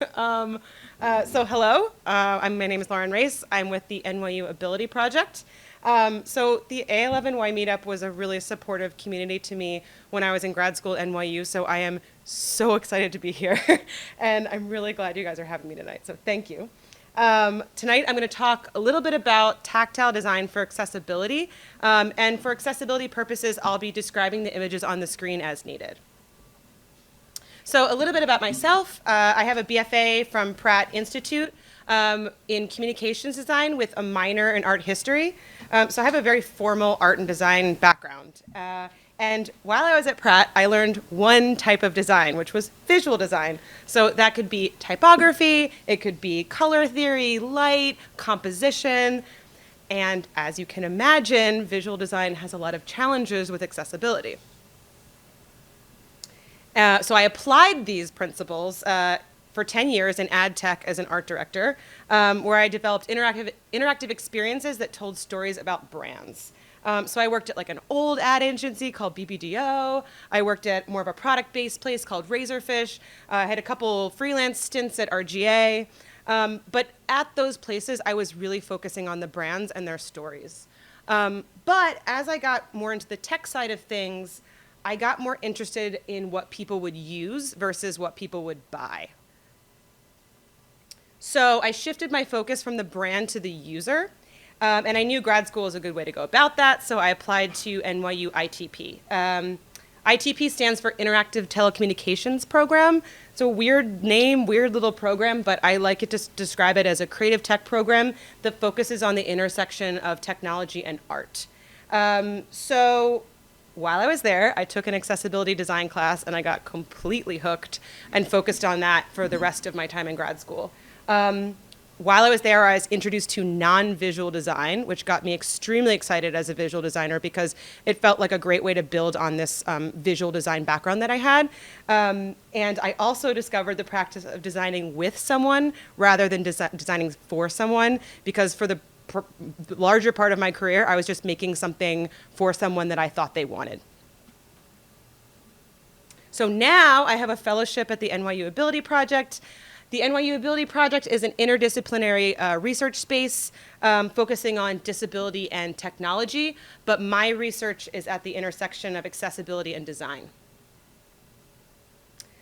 So hello, my name is Lauren Race. I'm with the NYU Ability Project. So the A11Y Meetup was a really supportive community to me when I was in grad school at NYU, so I am so excited to be here. And I'm really glad you guys are having me tonight, so thank you. Tonight I'm going to talk a little bit about tactile design for accessibility. And for accessibility purposes, I'll be describing the images on the screen as needed. So a little bit about myself. I have a BFA from Pratt Institute in communications design with a minor in art history. So I have a very formal art and design background. And while I was at Pratt, I learned one type of design, which was visual design. So that could be typography, it could be color theory, light, composition. And as you can imagine, visual design has a lot of challenges with accessibility. So I applied these principles for 10 years in ad tech as an art director, where I developed interactive experiences that told stories about brands. So I worked at like an old ad agency called BBDO. I worked at more of a product-based place called Razorfish. I had a couple freelance stints at RGA. But at those places, I was really focusing on the brands and their stories. But as I got more into the tech side of things, I got more interested in what people would use versus what people would buy. So I shifted my focus from the brand to the user, and I knew grad school was a good way to go about that, so I applied to NYU ITP. ITP stands for Interactive Telecommunications Program. It's a weird name, weird little program, but I like it to describe it as a creative tech program that focuses on the intersection of technology and art. So while I was there, I took an accessibility design class and I got completely hooked and focused on that for the rest of my time in grad school. While I was there, I was introduced to non-visual design, which got me extremely excited as a visual designer because it felt like a great way to build on this visual design background that I had. And I also discovered the practice of designing with someone rather than designing for someone, because for the larger part of my career, I was just making something for someone that I thought they wanted. So now I have a fellowship at the NYU Ability Project. The NYU Ability Project is an interdisciplinary research space focusing on disability and technology, but my research is at the intersection of accessibility and design.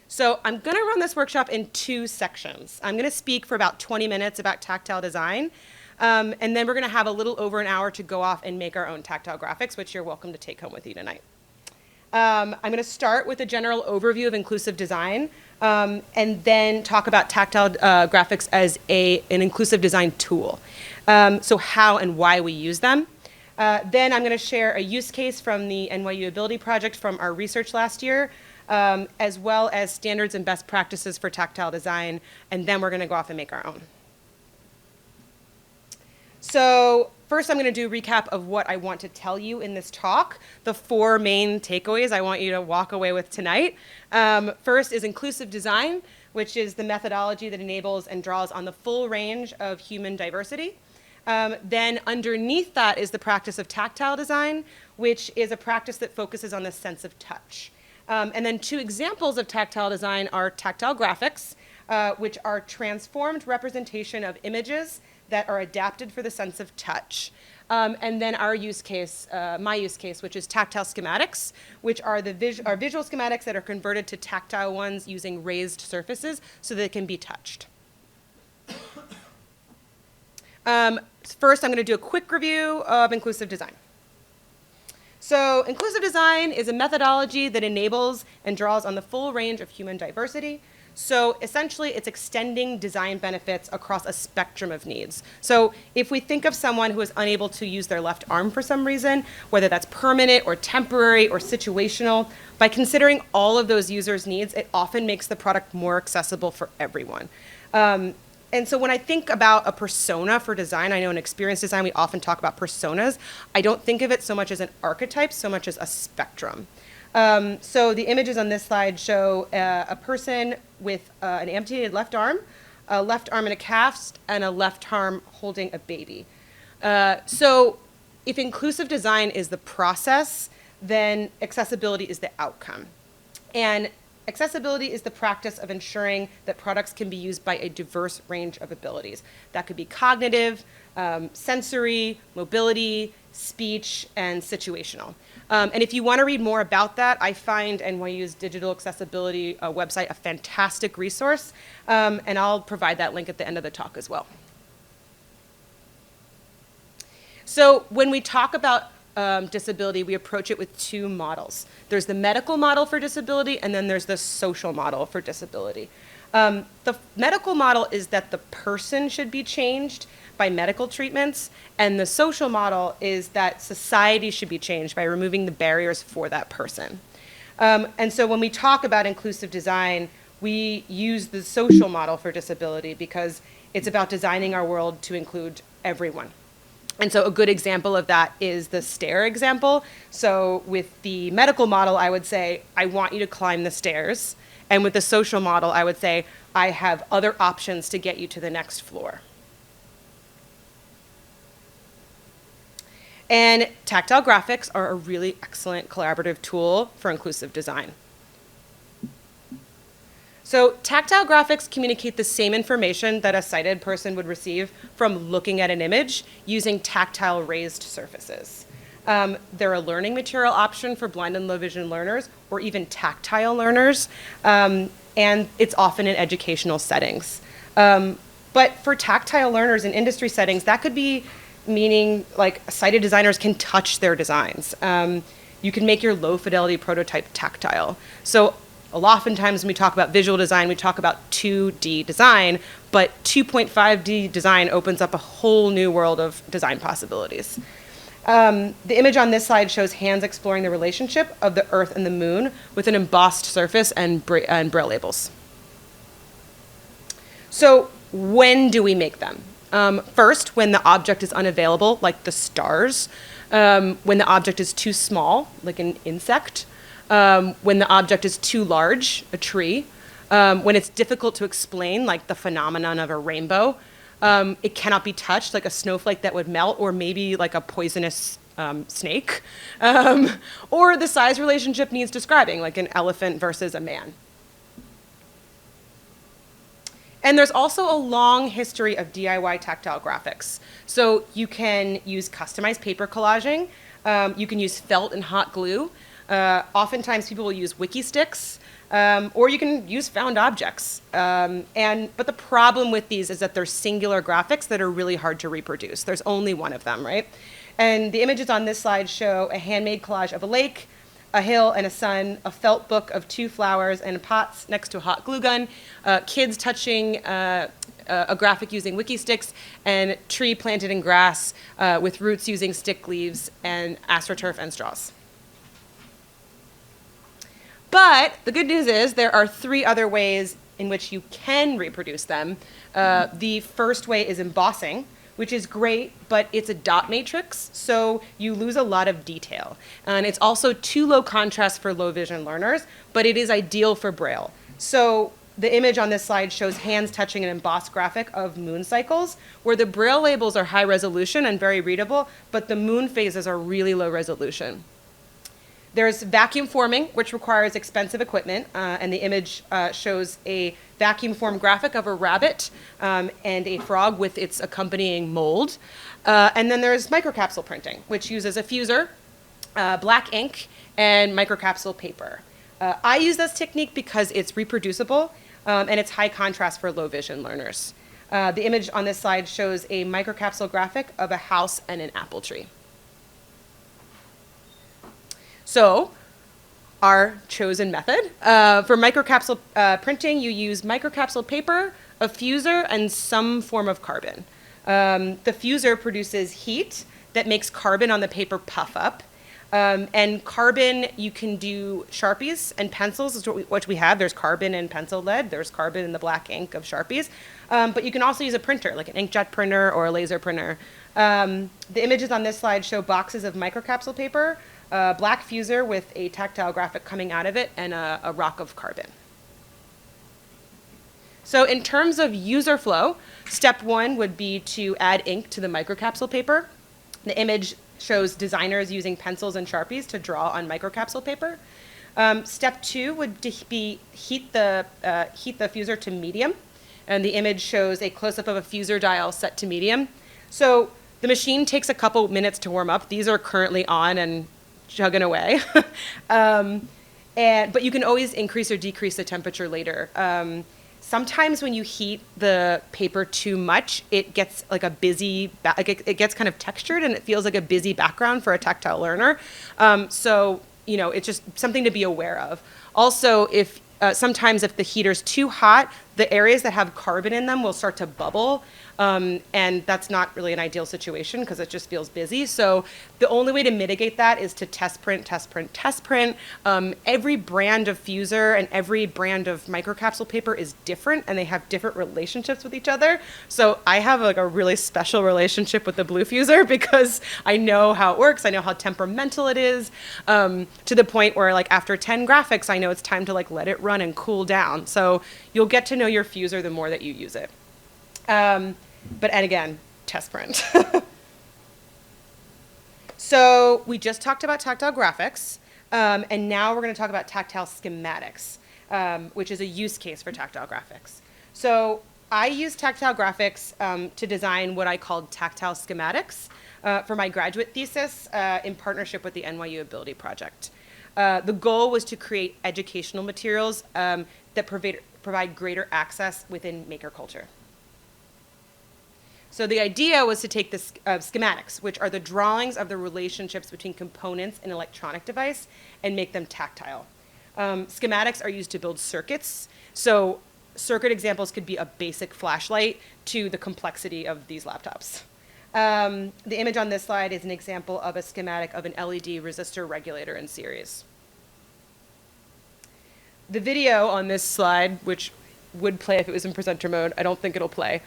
So I'm going to run this workshop in two sections. I'm going to speak for about 20 minutes about tactile design, and then we're going to have a little over an hour to go off and make our own tactile graphics, which you're welcome to take home with you tonight. I'm going to start with a general overview of inclusive design, and then talk about tactile graphics as an inclusive design tool. So how and why we use them. Then I'm going to share a use case from the NYU Ability Project from our research last year, as well as standards and best practices for tactile design, and then we're going to go off and make our own. So first, I'm going to do a recap of what I want to tell you in this talk, the four main takeaways I want you to walk away with tonight. First is inclusive design, which is the methodology that enables and draws on the full range of human diversity. Then underneath that is the practice of tactile design, which is a practice that focuses on the sense of touch. And then two examples of tactile design are tactile graphics, which are transformed representation of images that are adapted for the sense of touch. And then our use case, my use case, which is tactile schematics, which are are visual schematics that are converted to tactile ones using raised surfaces so they can be touched. First, I'm going to do a quick review of inclusive design. So inclusive design is a methodology that enables and draws on the full range of human diversity. So essentially, it's extending design benefits across a spectrum of needs. So if we think of someone who is unable to use their left arm for some reason, whether that's permanent or temporary or situational, by considering all of those users' needs, it often makes the product more accessible for everyone. And so when I think about a persona for design, I know in experience design, we often talk about personas. I don't think of it so much as an archetype, so much as a spectrum. So the images on this slide show a person with an amputated left arm in a cast, and a left arm holding a baby. So if inclusive design is the process, then accessibility is the outcome. And Accessibility is the practice of ensuring that products can be used by a diverse range of abilities. That could be cognitive, sensory, mobility, speech, and situational. And if you want to read more about that, I find NYU's digital accessibility website a fantastic resource, and I'll provide that link at the end of the talk as well. So when we talk about disability, we approach it with two models. There's the medical model for disability, and then there's the social model for disability. The medical model is that the person should be changed by medical treatments, and the social model is that society should be changed by removing the barriers for that person. And so when we talk about inclusive design, we use the social model for disability because it's about designing our world to include everyone. And so a good example of that is the stair example. So with the medical model, I would say, I want you to climb the stairs. And with the social model, I would say, I have other options to get you to the next floor. And tactile graphics are a really excellent collaborative tool for inclusive design. So tactile graphics communicate the same information that a sighted person would receive from looking at an image using tactile raised surfaces. They're a learning material option for blind and low vision learners or even tactile learners, and it's often in educational settings. But for tactile learners in industry settings, that could be meaning like sighted designers can touch their designs. You can make your low fidelity prototype tactile. So oftentimes when we talk about visual design, we talk about 2D design, but 2.5D design opens up a whole new world of design possibilities. The image on this slide shows hands exploring the relationship of the Earth and the Moon with an embossed surface and braille labels. So when do we make them? First, when the object is unavailable, like the stars, when the object is too small, like an insect, when the object is too large, a tree, when it's difficult to explain, like the phenomenon of a rainbow, it cannot be touched, like a snowflake that would melt, or maybe like a poisonous snake, or the size relationship needs describing, like an elephant versus a man. And there's also a long history of DIY tactile graphics. So you can use customized paper collaging, you can use felt and hot glue. Oftentimes people will use wiki sticks, or you can use found objects. But the problem with these is that they're singular graphics that are really hard to reproduce. There's only one of them, right? And the images on this slide show a handmade collage of a lake, a hill and a sun, a felt book of 2 flowers and pots next to a hot glue gun, kids touching a graphic using wiki sticks, and tree planted in grass with roots using stick leaves and astroturf and straws. But the good news is there are 3 other ways in which you can reproduce them. The first way is embossing, which is great, but it's a dot matrix, so you lose a lot of detail. And it's also too low contrast for low vision learners, but it is ideal for Braille. So the image on this slide shows hands touching an embossed graphic of moon cycles, where the Braille labels are high resolution and very readable, but the moon phases are really low resolution. There's vacuum forming, which requires expensive equipment, and the image shows a vacuum form graphic of a rabbit and a frog with its accompanying mold. And then there's microcapsule printing, which uses a fuser, black ink, and microcapsule paper. I use this technique because it's reproducible and it's high contrast for low vision learners. The image on this slide shows a microcapsule graphic of a house and an apple tree. So, our chosen method. For microcapsule printing, you use microcapsule paper, a fuser, and some form of carbon. The fuser produces heat that makes carbon on the paper puff up. And carbon, you can do Sharpies and pencils, is what we have. There's carbon in pencil lead. There's carbon in the black ink of Sharpies. But you can also use a printer, like an inkjet printer or a laser printer. The images on this slide show boxes of microcapsule paper, a black fuser with a tactile graphic coming out of it, and a rock of carbon. So in terms of user flow, step 1 would be to add ink to the microcapsule paper. The image shows designers using pencils and Sharpies to draw on microcapsule paper. Step 2 would be heat the fuser to medium. And the image shows a close-up of a fuser dial set to medium. So the machine takes a couple minutes to warm up. These are currently on and chugging away. But you can always increase or decrease the temperature later. Sometimes when you heat the paper too much, it gets like a busy, it gets kind of textured and it feels like a busy background for a tactile learner. So, it's just something to be aware of. Also, sometimes if the heater's too hot, the areas that have carbon in them will start to bubble. And that's not really an ideal situation because it just feels busy. So the only way to mitigate that is to test print. Every brand of fuser and every brand of microcapsule paper is different and they have different relationships with each other. So I have like a really special relationship with the blue fuser because I know how it works. I know how temperamental it is, to the point where like after 10 graphics, I know it's time to like let it run and cool down. So you'll get to know your fuser the more that you use it. And again, test print. So we just talked about tactile graphics, and now we're going to talk about tactile schematics, which is a use case for tactile graphics. So I use tactile graphics to design what I called tactile schematics for my graduate thesis in partnership with the NYU Ability Project. The goal was to create educational materials that provide greater access within maker culture. So the idea was to take the schematics, which are the drawings of the relationships between components in an electronic device, and make them tactile. Schematics are used to build circuits. So circuit examples could be a basic flashlight to the complexity of these laptops. The image on this slide is an example of a schematic of an LED resistor regulator in series. The video on this slide, which would play if it was in presenter mode, I don't think it'll play,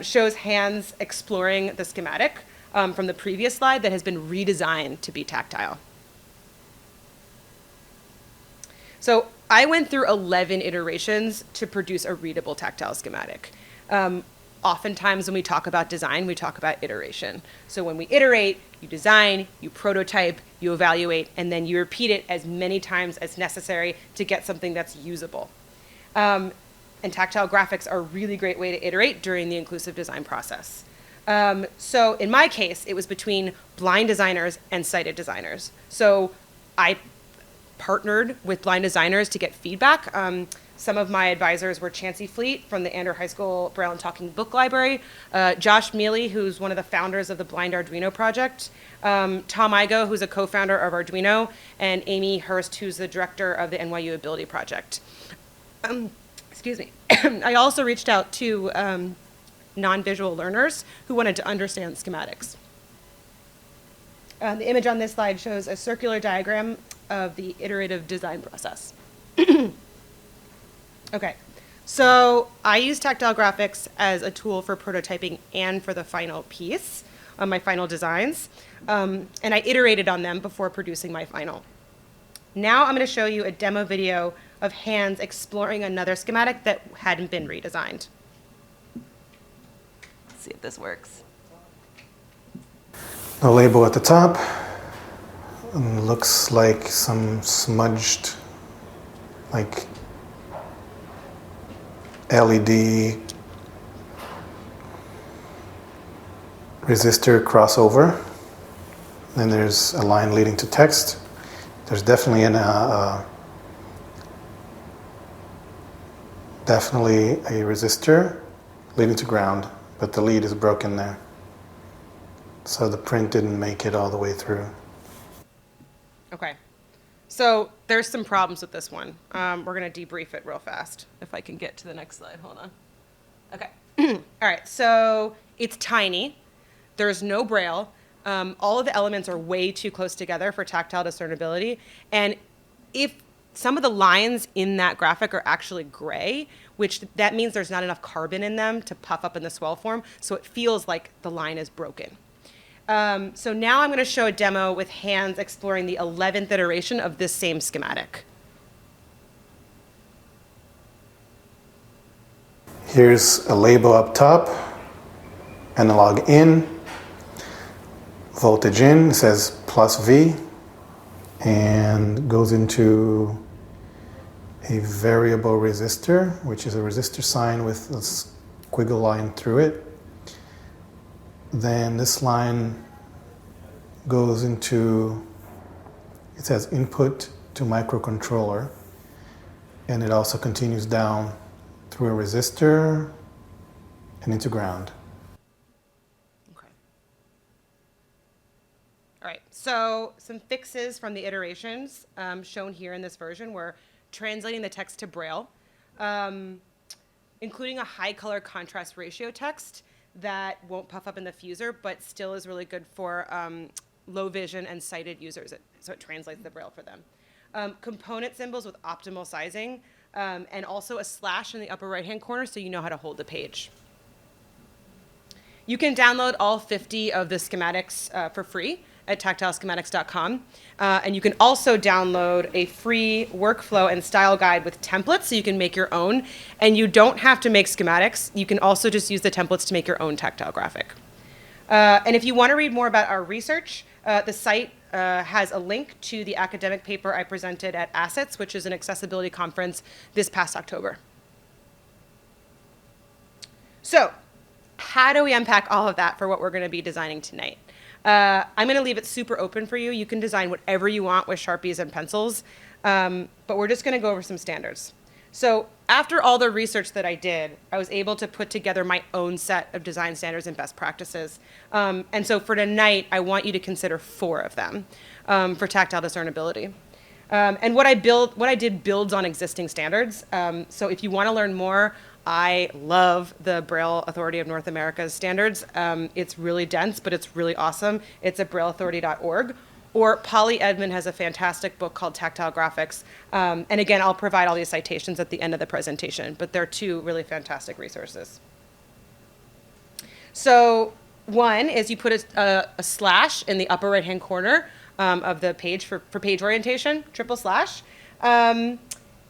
shows hands exploring the schematic from the previous slide that has been redesigned to be tactile. So I went through 11 iterations to produce a readable tactile schematic. Oftentimes when we talk about design, we talk about iteration. So when we iterate, you design, you prototype, you evaluate, and then you repeat it as many times as necessary to get something that's usable. And tactile graphics are a really great way to iterate during the inclusive design process. So in my case, it was between blind designers and sighted designers. So I partnered with blind designers to get feedback. Some of my advisors were Chancey Fleet from the Andrew High School Braille and Talking Book Library, Josh Mealy, who's one of the founders of the Blind Arduino project, Tom Igo, who's a co-founder of Arduino, and Amy Hurst, who's the director of the NYU Ability Project. Excuse me. I also reached out to non-visual learners who wanted to understand schematics. The image on this slide shows a circular diagram of the iterative design process. Okay, so I use tactile graphics as a tool for prototyping and for the final piece, my final designs, and I iterated on them before producing my final. Now I'm going to show you a demo video of hands exploring another schematic that hadn't been redesigned. Let's see if this works. The label at the top looks like some smudged, like LED resistor crossover. Then there's a line leading to text. There's definitely definitely a resistor leading to ground, but the lead is broken there. So the print didn't make it all the way through. Okay. So there's some problems with this one. We're going to debrief it real fast. If I can get to the next slide. Hold on. Okay. All right. So it's tiny. There's no braille. All of the elements are way too close together for tactile discernibility. And if some of the lines in that graphic are actually gray, which that means there's not enough carbon in them to puff up in the swell form, so it feels like the line is broken. So now I'm going to show a demo with hands exploring the 11th iteration of this same schematic. Here's a label up top, analog in, voltage in, it says plus V, and goes into a variable resistor, which is a resistor sign with a squiggle line through it. Then this line goes into, it says input to microcontroller, and it also continues down through a resistor and into ground. Okay. All right, so some fixes from the iterations shown here in this version were translating the text to Braille, including a high color contrast ratio text that won't puff up in the fuser, but still is really good for low vision and sighted users. So it translates the Braille for them. Component symbols with optimal sizing, and also a slash in the upper right-hand corner so you know how to hold the page. You can download all 50 of the schematics for free at tactileschematics.com. And you can also download a free workflow and style guide with templates so you can make your own. And you don't have to make schematics. You can also just use the templates to make your own tactile graphic. And if you want to read more about our research, the site has a link to the academic paper I presented at Assets, which is an accessibility conference this past October. So how do we unpack all of that for what we're going to be designing tonight? I'm going to leave it super open for you. You can design whatever you want with Sharpies and pencils, but we're just going to go over some standards. So after all the research that I did, I was able to put together my own set of design standards and best practices. And so for tonight, I want you to consider 4 of them for tactile discernibility. And what I did builds on existing standards. So if you want to learn more, I love the Braille Authority of North America's standards. It's really dense, but it's really awesome. It's at brailleauthority.org. Or Polly Edmond has a fantastic book called Tactile Graphics. And again, I'll provide all these citations at the end of the presentation, but they're 2 really fantastic resources. So one is you put a slash in the upper right-hand corner of the page for page orientation, triple slash.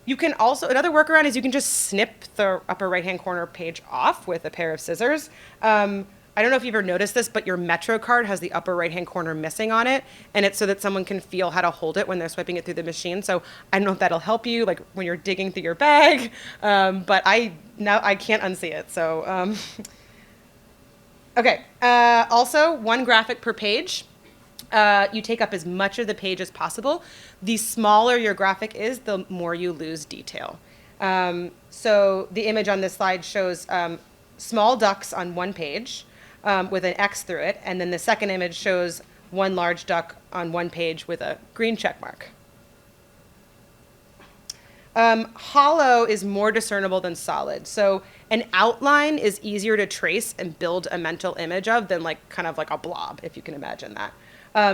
You can also, another workaround is you can just snip the upper right-hand corner page off with a pair of scissors. I don't know if you've ever noticed this, but your Metro card has the upper right-hand corner missing on it, and it's so that someone can feel how to hold it when they're swiping it through the machine. So I don't know if that'll help you, like when you're digging through your bag, but I can't unsee it. So, okay. Also, 1 graphic per page. You take up as much of the page as possible. The smaller your graphic is, the more you lose detail. So the image on this slide shows small ducks on one page with an X through it, and then the second image shows one large duck on one page with a green check mark. Hollow is more discernible than solid. So an outline is easier to trace and build a mental image of than kind of like a blob, if you can imagine that.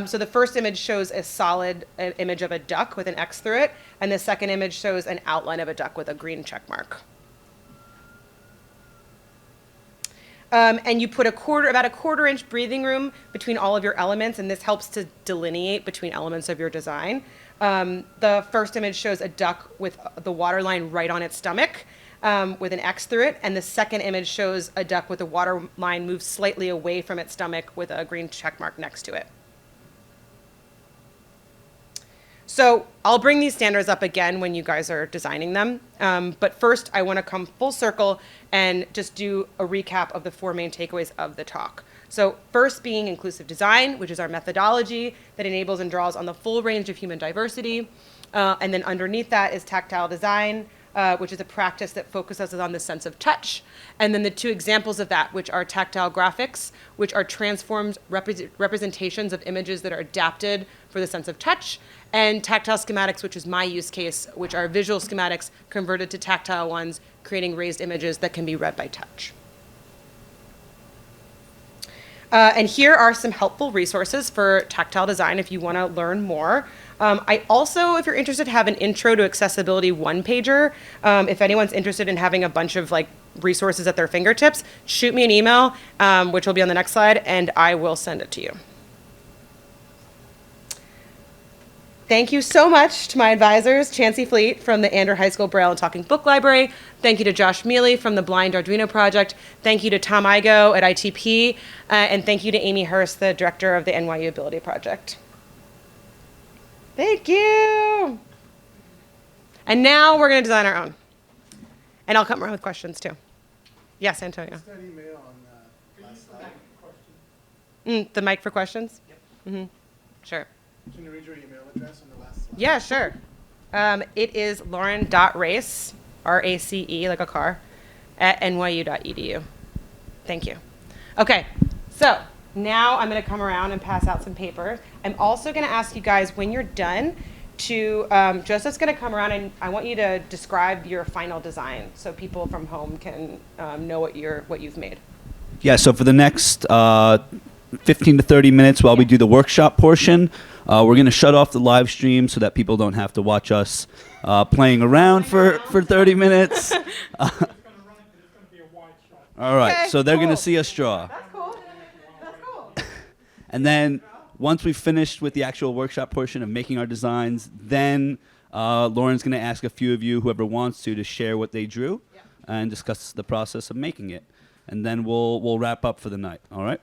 So the first image shows a solid image of a duck with an X through it, and the second image shows an outline of a duck with a green check mark. And you put about a quarter-inch breathing room between all of your elements, and this helps to delineate between elements of your design. The first image shows a duck with the waterline right on its stomach with an X through it, and the second image shows a duck with the waterline moved slightly away from its stomach with a green check mark next to it. So I'll bring these standards up again when you guys are designing them. But first, I want to come full circle and just do a recap of the 4 main takeaways of the talk. So first being inclusive design, which is our methodology that enables and draws on the full range of human diversity. And then underneath that is tactile design, which is a practice that focuses on the sense of touch. And then the 2 examples of that, which are tactile graphics, which are transformed representations of images that are adapted for the sense of touch, and tactile schematics, which is my use case, which are visual schematics converted to tactile ones, creating raised images that can be read by touch. And here are some helpful resources for tactile design if you want to learn more. I also, if you're interested, have an Intro to Accessibility one-pager. If anyone's interested in having a bunch of resources at their fingertips, shoot me an email, which will be on the next slide, and I will send it to you. Thank you so much to my advisors, Chancey Fleet from the Ander High School Braille and Talking Book Library. Thank you to Josh Mealy from the Blind Arduino Project. Thank you to Tom Igo at ITP. And thank you to Amy Hurst, the director of the NYU Ability Project. Thank you. And now we're going to design our own. And I'll come around with questions too. Yes, Antonio. That email on last slide. The mic for questions? Yep. Sure. Can you read your email address on the last slide? Yeah, sure. It is lauren.race, R-A-C-E, like a car, at nyu.edu. Thank you. Okay, so now I'm going to come around and pass out some paper. I'm also going to ask you guys, when you're done, to Joseph's going to come around and I want you to describe your final design so people from home can know what you've made. Yeah, so for the next 15 to 30 minutes while we do the workshop portion, we're going to shut off the live stream so that people don't have to watch us playing around for 30 minutes. All right, Okay, so they're going to cool. see us draw. That's cool. That's cool. And then once we've finished with the actual workshop portion of making our designs, then Lauren's going to ask a few of you, whoever wants to share what they drew and discuss the process of making it. And then we'll wrap up for the night, all right?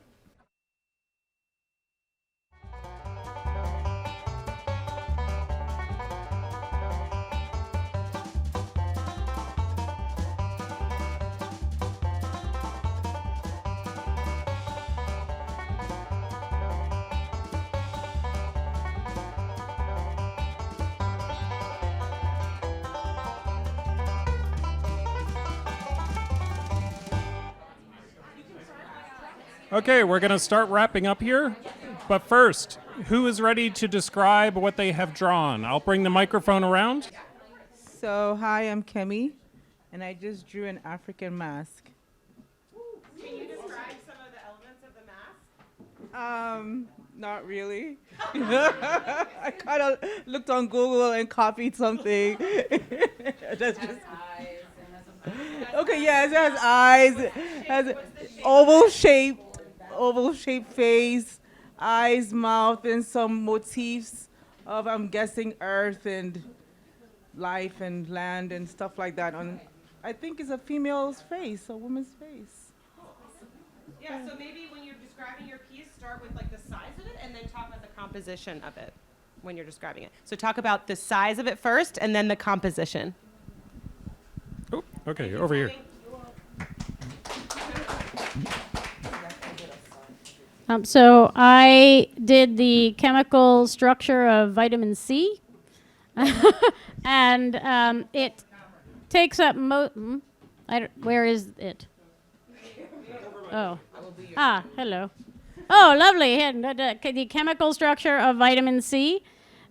Okay, we're going to start wrapping up here. But first, who is ready to describe what they have drawn? I'll bring the microphone around. So, hi, I'm Kimmy, and I just drew an African mask. Can you describe some of the elements of the mask? Not really. I kind of looked on Google and copied something. That's just okay. Yes, it has eyes. It has oval shaped face, eyes, mouth, and some motifs of, I'm guessing, earth and life and land and stuff like that. On, I think it's a female's face, a woman's face. Yeah, so maybe when you're describing your piece, start with like the size of it and then talk about the composition of it when you're describing it. So talk about the size of it first and then the composition. Oh, okay, over here. So I did the chemical structure of vitamin C, and it takes up where is it? Oh, hello. Oh, lovely. The chemical structure of vitamin C,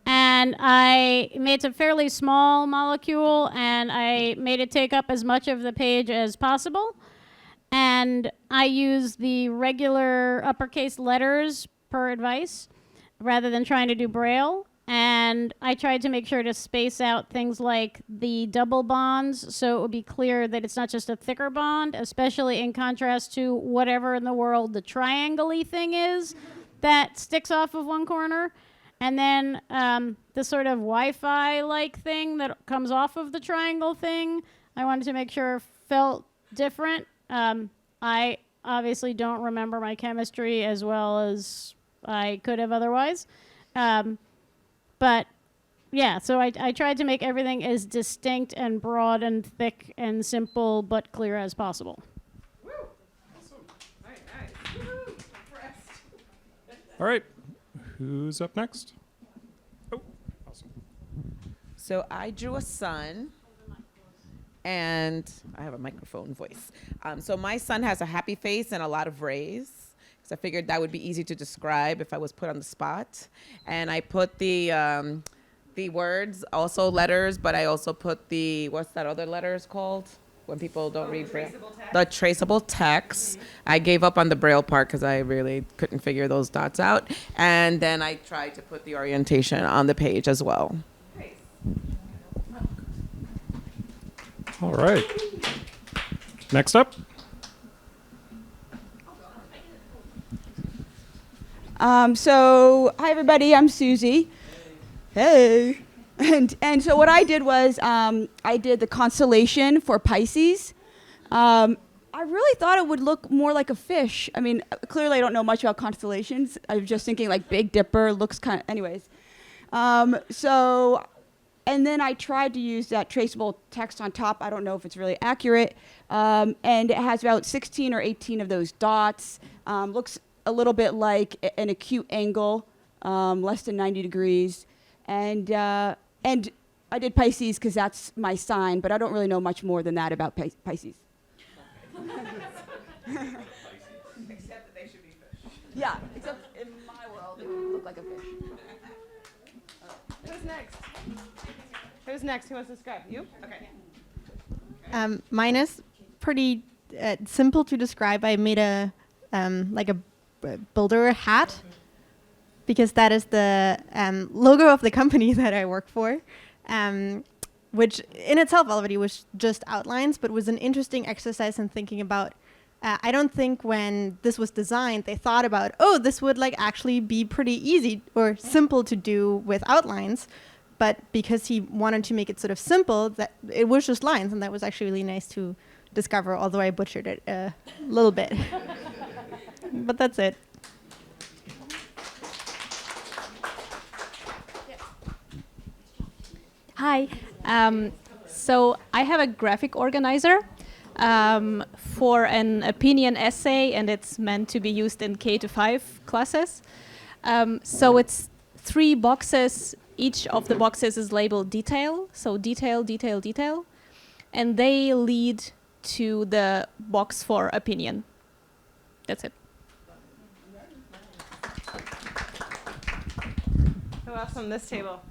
and I made a fairly small molecule, and I made it take up as much of the page as possible. And I use the regular uppercase letters per advice rather than trying to do Braille. And I tried to make sure to space out things like the double bonds so it would be clear that it's not just a thicker bond, especially in contrast to whatever in the world the triangle-y thing is that sticks off of one corner. And then the sort of Wi-Fi-like thing that comes off of the triangle thing, I wanted to make sure felt different. I obviously don't remember my chemistry as well as I could have otherwise. But yeah, so I tried to make everything as distinct and broad and thick and simple but clear as possible. Woo! Awesome. Nice. Woo-hoo. Impressed. All right, who's up next? Oh, awesome. So I drew a sun, and I have a microphone voice. So my sun has a happy face and a lot of rays. So I figured that would be easy to describe if I was put on the spot. And I put the words, also letters, but I also put the, what's that other letters called? When people don't read Braille. The traceable text. I gave up on the Braille part because I really couldn't figure those dots out. And then I tried to put the orientation on the page as well. All right. Next up. So, hi everybody, I'm Susie. Hey. And so what I did was I did the constellation for Pisces. I really thought it would look more like a fish. I mean, clearly I don't know much about constellations. I was just thinking like Big Dipper looks kind of, anyways. So and then I tried to use that traceable text on top. I don't know if it's really accurate. And it has about 16 or 18 of those dots. Looks a little bit like an acute angle, less than 90 degrees. And I did Pisces because that's my sign, but I don't really know much more than that about Pisces. Except that they should be fish. Yeah, except in my world, it would look like a fish. Who's next? Who's next? Who wants to describe? You? Okay. Mine is pretty simple to describe. I made a builder hat because that is the logo of the company that I work for, which in itself already was just outlines, but was an interesting exercise in thinking about. I don't think when this was designed, they thought about, oh, this would like actually be pretty easy or simple to do with outlines. But because he wanted to make it sort of simple, that it was just lines, and that was actually really nice to discover, although I butchered it a little bit. But that's it. Hi. So I have a graphic organizer for an opinion essay, and it's meant to be used in K-5 classes. So it's 3 boxes. Each of the boxes is labeled detail, so detail, detail, detail, and they lead to the box for opinion. That's it. Who else on this table?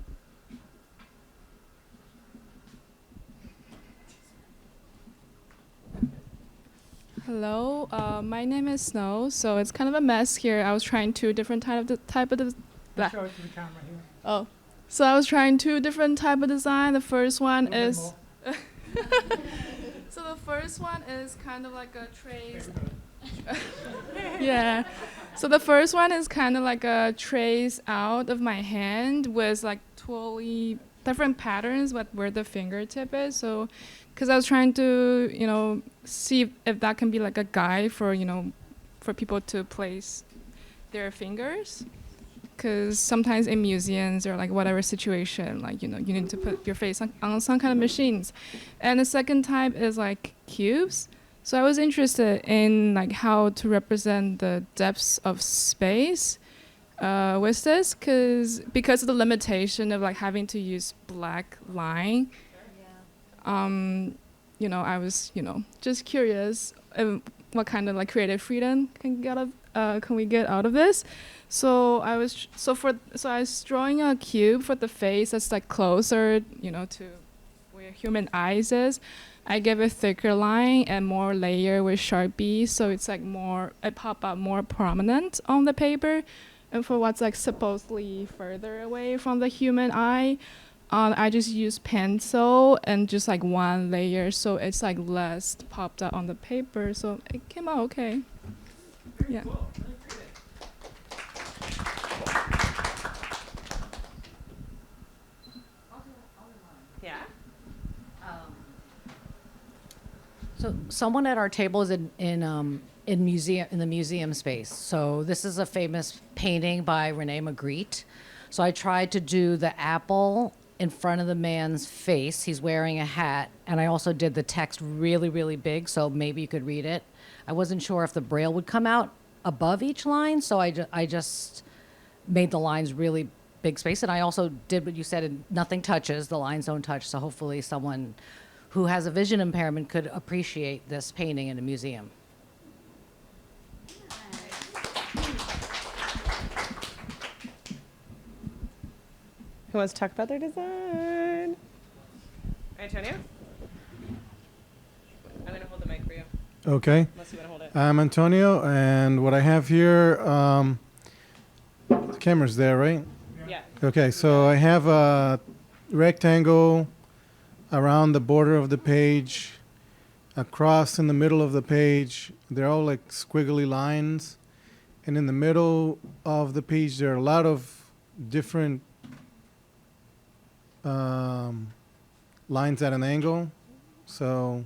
Hello, my name is Snow. So it's kind of a mess here. I was trying 2 different type of Show it to the camera here. Oh, so I was trying 2 different type of design. The first one is. So the first one is kind of like a trace. Yeah. So the first one is kind of like a trace out of my hand with like totally different patterns, but where the fingertip is. So, because I was trying to, see if that can be like a guide for, for people to place their fingers. Because sometimes in museums or like whatever situation, like, you need to put your face on some kind of machines. And the second type is like cubes. So I was interested in like how to represent the depths of space with this, because of the limitation of like having to use black line. I was, just curious what kind of like creative freedom can we get out of this. So I was drawing a cube for the face that's like closer, to where human eyes is. I gave a thicker line and more layer with Sharpie, so it's like it pop up more prominent on the paper. And for what's like supposedly further away from the human eye, I just used pencil and just like 1 layer, so it's like less popped out on the paper. So it came out okay. Yeah. Cool. Yeah. So someone at our table is in the museum space. So this is a famous painting by Rene Magritte. So I tried to do the apple in front of the man's face. He's wearing a hat, and I also did the text really, really big, so maybe you could read it. I wasn't sure if the braille would come out above each line, so I just made the lines really big space. And I also did what you said, and nothing touches, the lines don't touch, so hopefully someone who has a vision impairment could appreciate this painting in a museum. Who wants to talk about their design? Antonio? I'm going to hold the mic for you. Okay. Unless you want to hold it. I'm Antonio, and what I have here, the camera's there, right? Yeah. Okay, so I have a rectangle around the border of the page, across in the middle of the page. They're all like squiggly lines. And in the middle of the page, there are a lot of different lines at an angle. So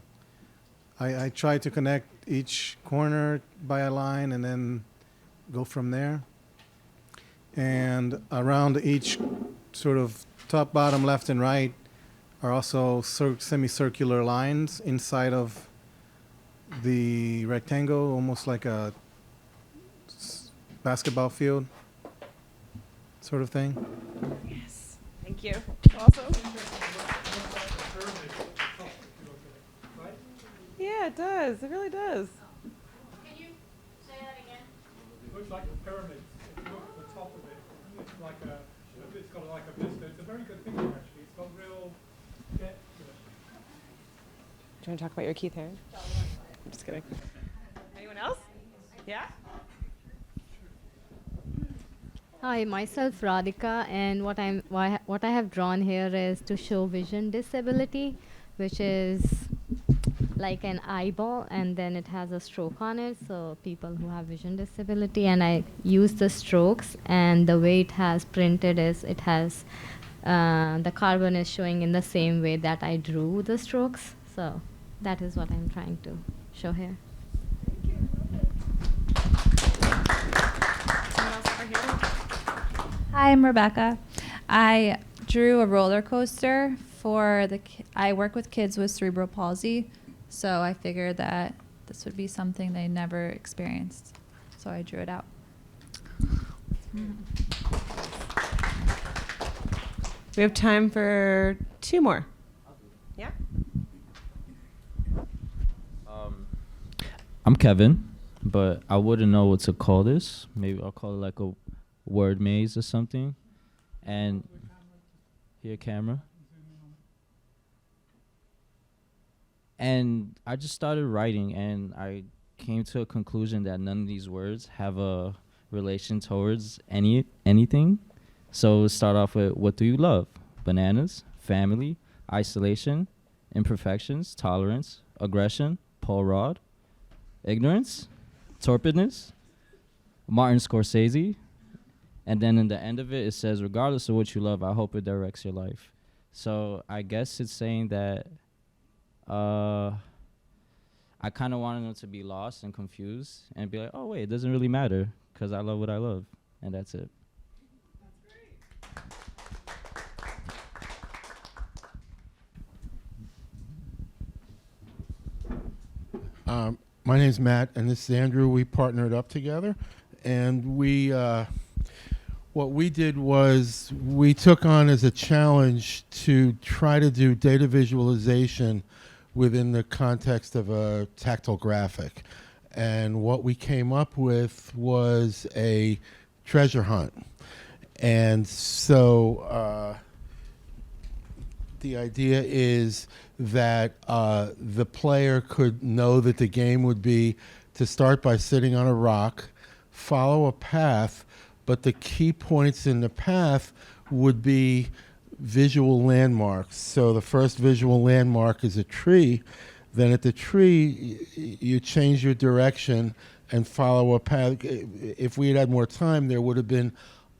I try to connect each corner by a line and then go from there. And around each sort of top, bottom, left, and right are also semicircular lines inside of the rectangle, almost like a basketball field sort of thing. Yes. Thank you. Awesome. Yeah, it does. It really does. Can you say that again? It looks like a pyramid. If you look at the top of it, it's like it's got like a vista. It's a very good picture actually. It's got real depth to it. Do you want to talk about your Keith Haring? I'm just kidding. Anyone else? Yeah? Hi, myself Radhika, and what I have drawn here is to show vision disability, which is like an eyeball, and then it has a stroke on it, so people who have vision disability, and I use the strokes, and the way it has printed is it has the carbon is showing in the same way that I drew the strokes, so that is what I'm trying to show here. Hi, I'm Rebecca. I drew a roller coaster for I work with kids with cerebral palsy, so I figured that this would be something they never experienced. So I drew it out. We have time for 2 more. Yeah? I'm Kevin, but I wouldn't know what to call this. Maybe I'll call it like a word maze or something. And here, camera. And I just started writing, and I came to a conclusion that none of these words have a relation towards anything. So we'll start off with, what do you love? Bananas, family, isolation, imperfections, tolerance, aggression, Paul Rudd, ignorance, torpidness, Martin Scorsese. And then in the end of it, it says, regardless of what you love, I hope it directs your life. So I guess it's saying that I kind of wanted them to be lost and confused and be like, oh, wait, it doesn't really matter because I love what I love. And that's it. My name's Matt, and this is Andrew. We partnered up together, and what we did was we took on as a challenge to try to do data visualization within the context of a tactile graphic. And what we came up with was a treasure hunt. And so the idea is that the player could know that the game would be to start by sitting on a rock, follow a path, but the key points in the path would be visual landmarks. So the first visual landmark is a tree. Then at the tree, you change your direction and follow a path. If we had had more time, there would have been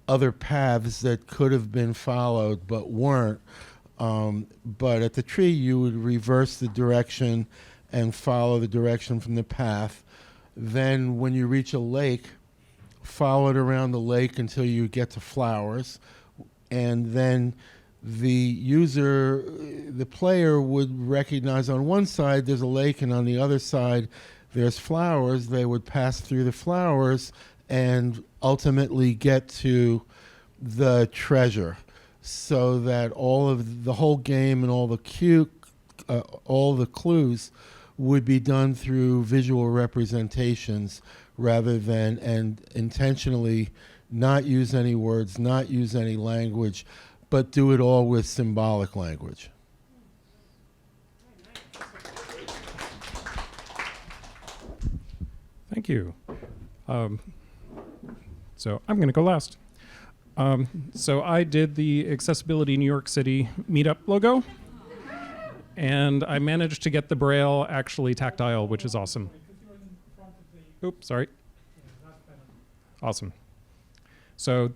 other paths that could have been followed but weren't. But at the tree, you would reverse the direction and follow the direction from the path. Then when you reach a lake, follow it around the lake until you get to flowers. And then the player would recognize on one side there's a lake and on the other side there's flowers. They would pass through the flowers and ultimately get to the treasure, so that all of the whole game and all the clues would be done through visual representations rather than, and intentionally not use any words, not use any language, but do it all with symbolic language. Thank you. So I'm going to go last. So I did the Accessibility New York City Meetup logo, and I managed to get the Braille actually tactile, which is awesome. Oops, sorry. Awesome. So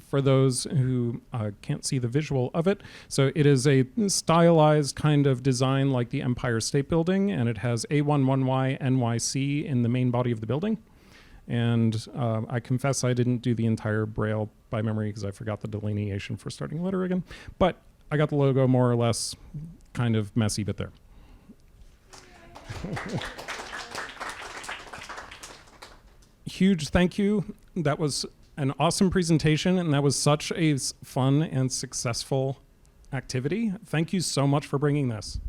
for those who can't see the visual of it, so it is a stylized kind of design like the Empire State Building, and it has A11Y NYC in the main body of the building. And I confess I didn't do the entire Braille by memory because I forgot the delineation for starting letter again. But I got the logo more or less kind of messy, but there. Huge thank you. That was an awesome presentation, and that was such a fun and successful activity. Thank you so much for bringing this.